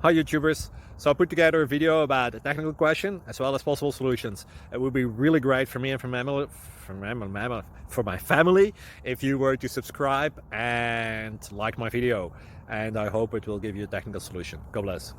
Hi YouTubers! So I put together a video about a technical question as well as possible solutions. It would be really great for me and for my family if you were to subscribe and like my video, and I hope it will give you a technical solution. God bless.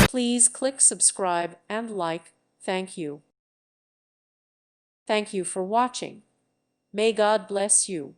Please click subscribe and like. Thank you. Thank you for watching. May God bless you.